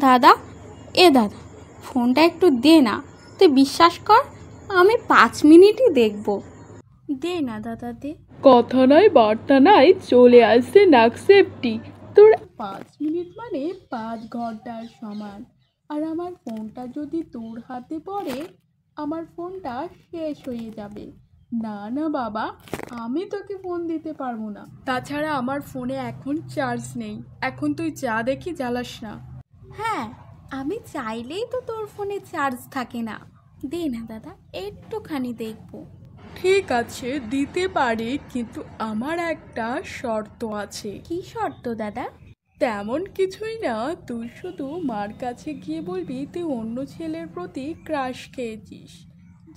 দাদা, দাদা, ফোনটা একটু দে না। তুই বিশ্বাস কর, আমি 5 মিনিটই দেখব। দে না দাদা, দে। কথা নাই বার্তা নাই চলে আসছে নাকসেপটি। তোর 5 মিনিট মানে 5 ঘন্টার সমান। আর আমার ফোনটা যদি তোর হাতে পড়ে, আমার ফোনটা শেষ হয়ে যাবে। না না বাবা, আমি তোকে ফোন দিতে পারবো না। তাছাড়া আমার ফোনে এখন চার্জ নেই। এখন তুই যা দেখি জ্বালাস না। হ্যাঁ, আমি চাইলেই তো তোর ফোনে চার্জ থাকে না। দে না দাদা, একটুখানি দেখব। ঠিক আছে, দিতে পারি, কিন্তু আমার একটা শর্ত আছে। কি শর্ত দাদা? তেমন কিছুই না, তুই শুধু মার কাছে গিয়ে বলবি তুই অন্য ছেলের প্রতি ক্রাশ খেয়েছিস।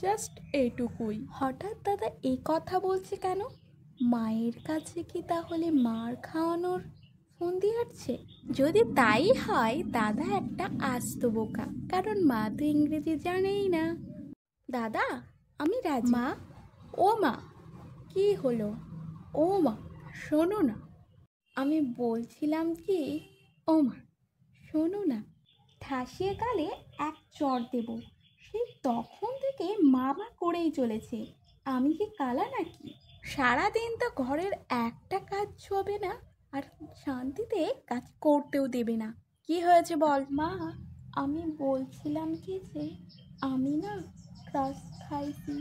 জাস্ট এটুকুই। হঠাৎ দাদা এই কথা বলছে কেন? মায়ের কাছে কি তাহলে মার খাওয়ানোর ফোন দিয়ে আসছে? যদি তাই হয়, দাদা একটা আস্ত বোকা, কারণ মা তো ইংরেজি জানেই না। দাদা, আমি রাজি। মা, ও মা, কি হলো? ও মা, শোনো না। আমি বলছিলাম কি, ও মা, শোনো না। ঠাসিয়ে গালে এক চড় দেব। সেই তখন থেকে মামা করেই চলেছে। আমি কি কালা নাকি? সারাদিন তো ঘরের একটা কাজ হবে না, আর শান্তিতে কাজ করতেও দেবে না। কি হয়েছে বল? মা, আমি বলছিলাম কি যে আমি না ক্রাশ খাইছি।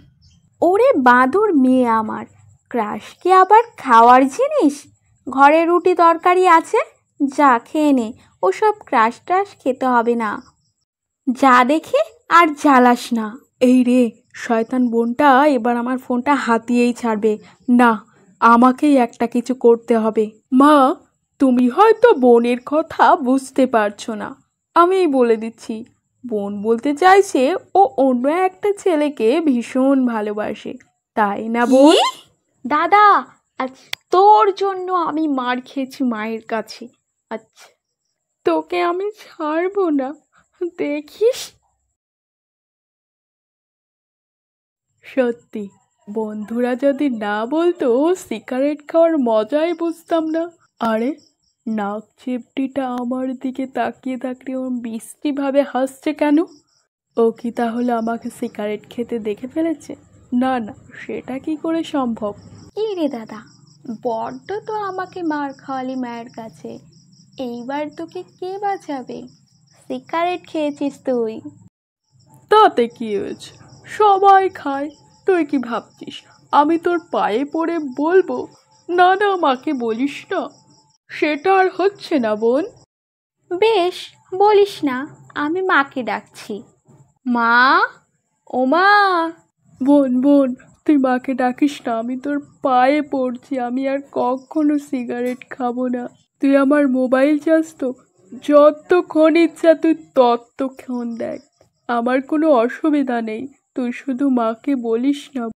ওরে বাঁদর মেয়ে আমার, ক্রাশ কি আবার খাওয়ার জিনিস? ঘরে রুটি তরকারি আছে, যা খেয়ে নে। ওসব ক্রাশ ট্রাশ খেতে হবে না। যা দেখে আর জ্বালাস না। এই রে, শয়তান বোনটা এবার আমার ফোনটা হাতিয়েই ছাড়বে। না, আমাকেই একটা কিছু করতে হবে। মা, তুমি হয়তো বোনের কথা বুঝতে পারছো না। আমিই বলে দিচ্ছি। বোন বলতে চাইছে ও অন্য একটা ছেলেকে ভীষণ ভালোবাসে, তাই না বোন? দাদা, আজ তোর জন্য আমি মার খেয়েছি মায়ের কাছে। আচ্ছা, তোকে আমি ছাড়বো না, দেখিস। সত্যি, বন্ধুরা যদি না বলতো সিগারেট খাওয়ার মজাই বুঝতাম না। আরে, নাক চেপটিটা আমার দিকে তাকিয়ে থাকলে ও বিশ্রীভাবে হাসছে কেন? ও কি তাহলে আমাকে সিগারেট খেতে দেখে ফেলেছে? না না, সেটা কি করে সম্ভব? কি রে দাদা, বড্ড তো আমাকে মার খাওয়ালি মায়ের কাছে। এইবার তোকে কে বাঁচাবে? সিগারেট খেয়েছিস তুই। তাতে কি হয়েছে? সবাই খায়। তুই কি ভাবছিস আমি তোর পায়ে পড়ে বলবো না না মাকে বলিস না? সেটা আর হচ্ছে না বোন। বেশ, বলিস না, আমি মাকে ডাকছি। মা, ও মা। বোন বোন, তুই মাকে ডাকিস না, আমি তোর পায়ে পড়ছি। আমি আর কখনো সিগারেট খাবো না। তুই আমার মোবাইল চাস তো, যতক্ষণ ইচ্ছা তুই ততক্ষণ দেখ। আমার কোনো অসুবিধা নেই, তুই শুধু মাকে বলিস না।